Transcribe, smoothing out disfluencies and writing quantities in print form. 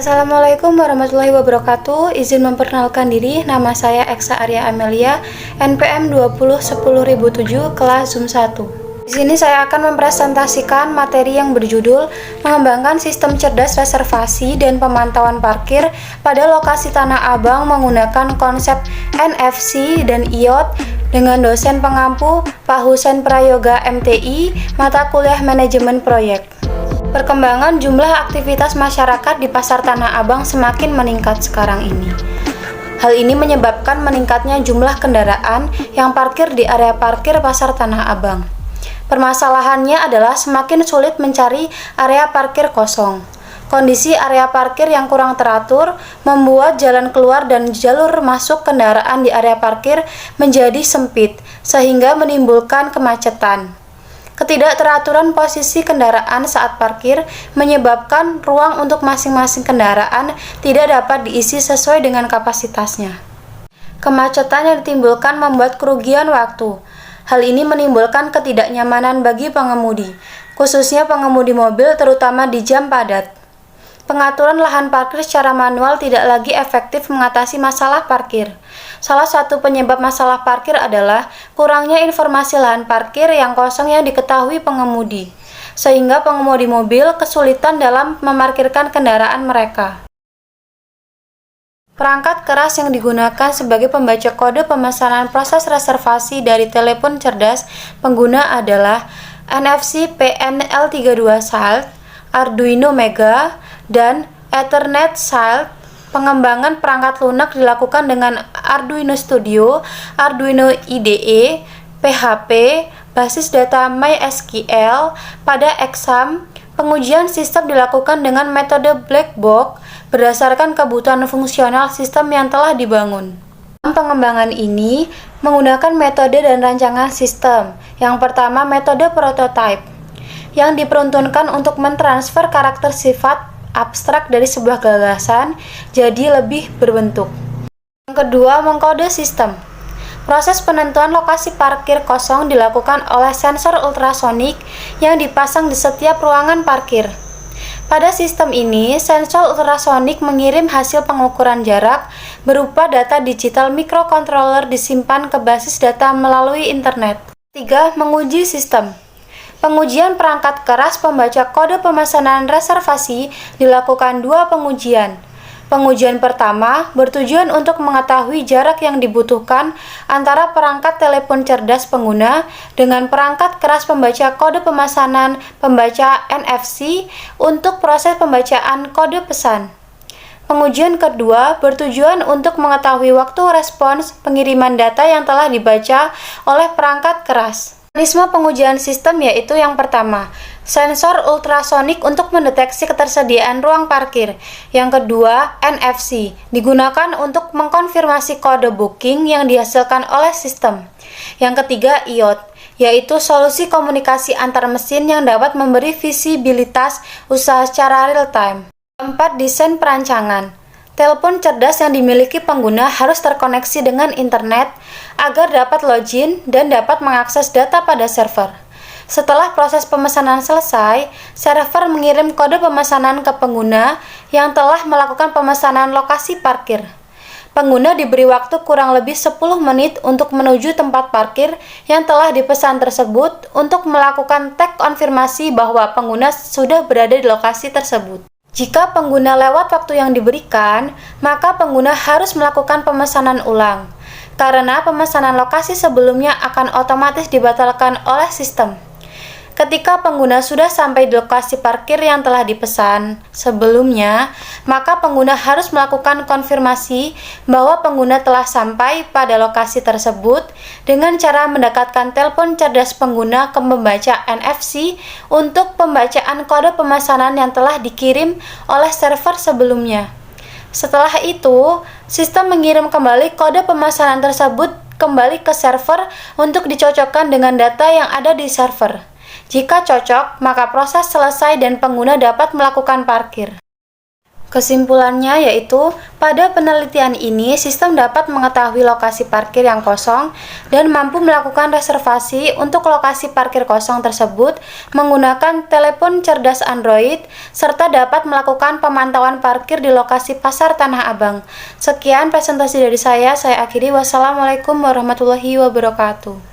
Assalamualaikum warahmatullahi wabarakatuh. Izin memperkenalkan diri, nama saya Eksa Arya Amelia, NPM 2010007, kelas Zoom 1. Di sini saya akan mempresentasikan materi yang berjudul Mengembangkan Sistem Cerdas Reservasi dan Pemantauan Parkir pada Lokasi Tanah Abang menggunakan konsep NFC dan IoT dengan dosen pengampu Pak Husein Prayoga MTI, mata kuliah Manajemen Proyek. Perkembangan jumlah aktivitas masyarakat di Pasar Tanah Abang semakin meningkat sekarang ini. Hal ini menyebabkan meningkatnya jumlah kendaraan yang parkir di area parkir Pasar Tanah Abang. Permasalahannya adalah semakin sulit mencari area parkir kosong. Kondisi area parkir yang kurang teratur membuat jalan keluar dan jalur masuk kendaraan di area parkir menjadi sempit, sehingga menimbulkan kemacetan. Ketidakteraturan posisi kendaraan saat parkir menyebabkan ruang untuk masing-masing kendaraan tidak dapat diisi sesuai dengan kapasitasnya. Kemacetan yang ditimbulkan membuat kerugian waktu. Hal ini menimbulkan ketidaknyamanan bagi pengemudi, khususnya pengemudi mobil terutama di jam padat. Pengaturan lahan parkir secara manual tidak lagi efektif mengatasi masalah parkir. Salah satu penyebab masalah parkir adalah kurangnya informasi lahan parkir yang kosong yang diketahui pengemudi, sehingga pengemudi mobil kesulitan dalam memarkirkan kendaraan mereka. Perangkat keras yang digunakan sebagai pembaca kode pemesanan proses reservasi dari telepon cerdas pengguna adalah NFC PNL32 SALT, Arduino Mega, dan Ethernet SALT. Pengembangan perangkat lunak dilakukan dengan Arduino Studio, Arduino IDE, PHP, basis data MySQL. Pada exam, pengujian sistem dilakukan dengan metode black box berdasarkan kebutuhan fungsional sistem yang telah dibangun. Dalam pengembangan ini menggunakan metode dan rancangan sistem. Yang pertama, metode prototype yang diperuntukkan untuk mentransfer karakter sifat abstrak dari sebuah gagasan jadi lebih berbentuk. Yang kedua, mengkode sistem. Proses penentuan lokasi parkir kosong dilakukan oleh sensor ultrasonik yang dipasang di setiap ruangan parkir. Pada sistem ini, sensor ultrasonik mengirim hasil pengukuran jarak berupa data digital microcontroller disimpan ke basis data melalui internet. 3. Menguji sistem. Pengujian perangkat keras pembaca kode pemesanan reservasi dilakukan dua pengujian. Pengujian pertama bertujuan untuk mengetahui jarak yang dibutuhkan antara perangkat telepon cerdas pengguna dengan perangkat keras pembaca kode pemesanan pembaca NFC untuk proses pembacaan kode pesan. Pengujian kedua bertujuan untuk mengetahui waktu respons pengiriman data yang telah dibaca oleh perangkat keras. Mekanisme pengujian sistem yaitu yang pertama, sensor ultrasonik untuk mendeteksi ketersediaan ruang parkir. Yang kedua, NFC, digunakan untuk mengkonfirmasi kode booking yang dihasilkan oleh sistem. Yang ketiga, IoT, yaitu solusi komunikasi antar mesin yang dapat memberi visibilitas usaha secara real-time. Keempat, desain perancangan. Telepon cerdas yang dimiliki pengguna harus terkoneksi dengan internet agar dapat login dan dapat mengakses data pada server. Setelah proses pemesanan selesai, server mengirim kode pemesanan ke pengguna yang telah melakukan pemesanan lokasi parkir. Pengguna diberi waktu kurang lebih 10 menit untuk menuju tempat parkir yang telah dipesan tersebut untuk melakukan tag konfirmasi bahwa pengguna sudah berada di lokasi tersebut. Jika pengguna lewat waktu yang diberikan, maka pengguna harus melakukan pemesanan ulang, karena pemesanan lokasi sebelumnya akan otomatis dibatalkan oleh sistem. Ketika pengguna sudah sampai di lokasi parkir yang telah dipesan sebelumnya, maka pengguna harus melakukan konfirmasi bahwa pengguna telah sampai pada lokasi tersebut dengan cara mendekatkan telepon cerdas pengguna ke pembaca NFC untuk pembacaan kode pemesanan yang telah dikirim oleh server sebelumnya. Setelah itu, sistem mengirim kembali kode pemesanan tersebut kembali ke server untuk dicocokkan dengan data yang ada di server. Jika cocok, maka proses selesai dan pengguna dapat melakukan parkir. Kesimpulannya yaitu, pada penelitian ini sistem dapat mengetahui lokasi parkir yang kosong dan mampu melakukan reservasi untuk lokasi parkir kosong tersebut menggunakan telepon cerdas Android serta dapat melakukan pemantauan parkir di lokasi pasar Tanah Abang. Sekian presentasi dari saya akhiri. Wassalamualaikum warahmatullahi wabarakatuh.